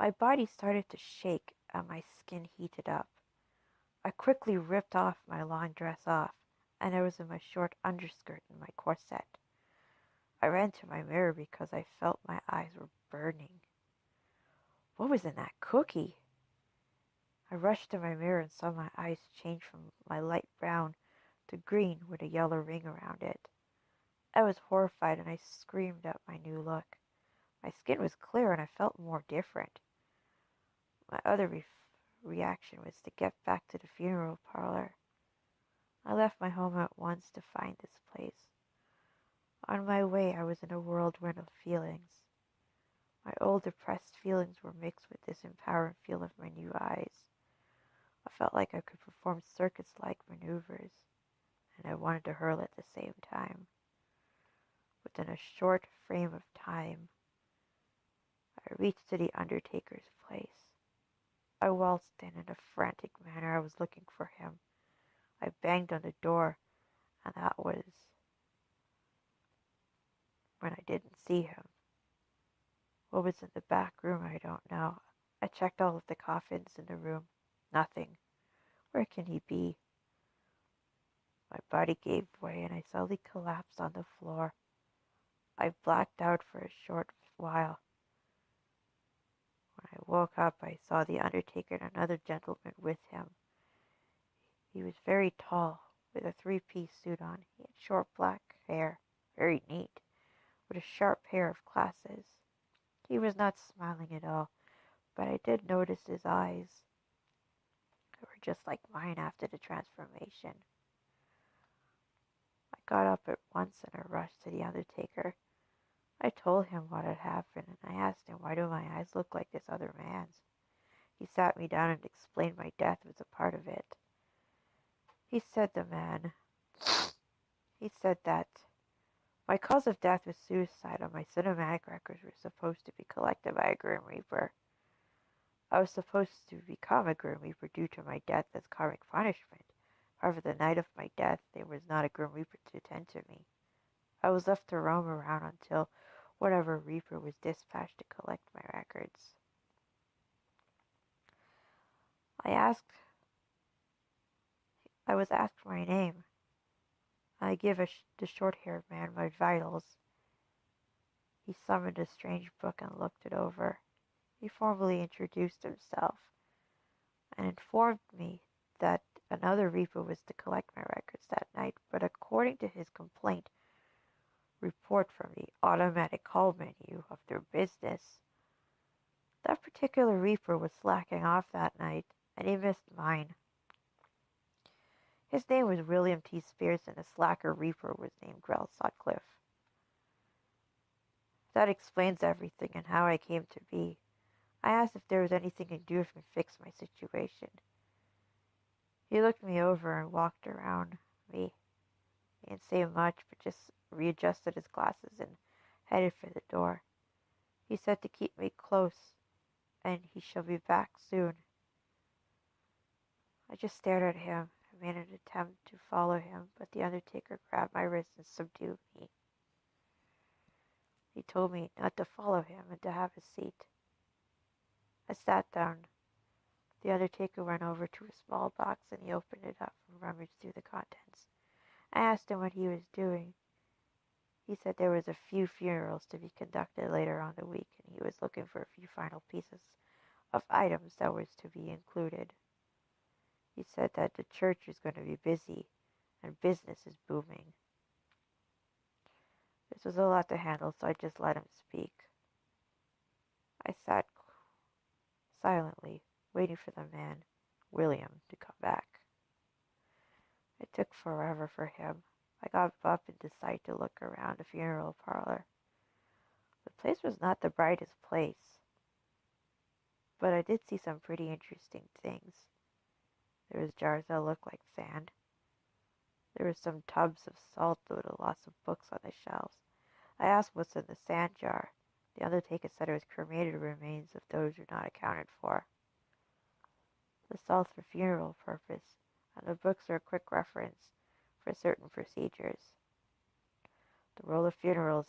My body started to shake and my skin heated up. I quickly ripped off my long dress off, and I was in my short underskirt and my corset. I ran to my mirror because I felt my eyes were burning. What was in that cookie? I rushed to my mirror and saw my eyes change from my light brown to green with a yellow ring around it. I was horrified and I screamed at my new look. My skin was clear and I felt more different. My other reaction was to get back to the funeral parlor. I left my home at once to find this place. On my way, I was in a whirlwind of feelings. My old depressed feelings were mixed with this empowering feel of my new eyes. I felt like I could perform circus-like maneuvers, and I wanted to hurl at the same time. Within a short frame of time, I reached to the Undertaker's place. I waltzed in a frantic manner. I was looking for him. I banged on the door, and that was when I didn't see him. What was in the back room, I don't know. I checked all of the coffins in the room. Nothing. Where can he be? My body gave way, and I suddenly collapsed on the floor. I blacked out for a short while. When I woke up, I saw the Undertaker and another gentleman with him. He was very tall, with a three-piece suit on. He had short black hair, very neat, with a sharp pair of glasses. He was not smiling at all, but I did notice his eyes. They were just like mine after the transformation. I got up at once and I rushed to the Undertaker. I told him what had happened, and I asked him, why do my eyes look like this other man's? He sat me down and explained my death was a part of it. He said that my cause of death was suicide, and my cinematic records were supposed to be collected by a Grim Reaper. I was supposed to become a Grim Reaper due to my death as karmic punishment. However, the night of my death, there was not a Grim Reaper to attend to me. I was left to roam around until whatever Reaper was dispatched to collect my records. I was asked my name. I gave the short-haired man my vitals. He summoned a strange book and looked it over. He formally introduced himself and informed me that another Reaper was to collect my records that night, but according to his complaint report from the automatic call menu of their business, that particular Reaper was slacking off that night, and he missed mine. His name was William T. Spears, and the slacker Reaper was named Grell Sutcliffe. That explains everything and how I came to be. I asked if there was anything he could do to fix my situation. He looked me over and walked around me. He didn't say much, but just readjusted his glasses and headed for the door. He said to keep me close, and he shall be back soon. I just stared at him. I made an attempt to follow him, but the Undertaker grabbed my wrist and subdued me. He told me not to follow him and to have a seat. I sat down. The Undertaker went over to a small box and he opened it up and rummaged through the contents. I asked him what he was doing. He said there was a few funerals to be conducted later on the week, and he was looking for a few final pieces of items that was to be included. He said that the church is going to be busy and business is booming. This was a lot to handle, so I just let him speak. I sat silently, waiting for the man, William, to come back. It took forever for him. I got up and decided to look around the funeral parlor. The place was not the brightest place, but I did see some pretty interesting things. There was jars that looked like sand. There were some tubs of salt with lots of books on the shelves. I asked what's in the sand jar. The Undertaker said it was cremated remains of those who were not accounted for. The salt's for funeral purpose, and the books are a quick reference for certain procedures. The world of funerals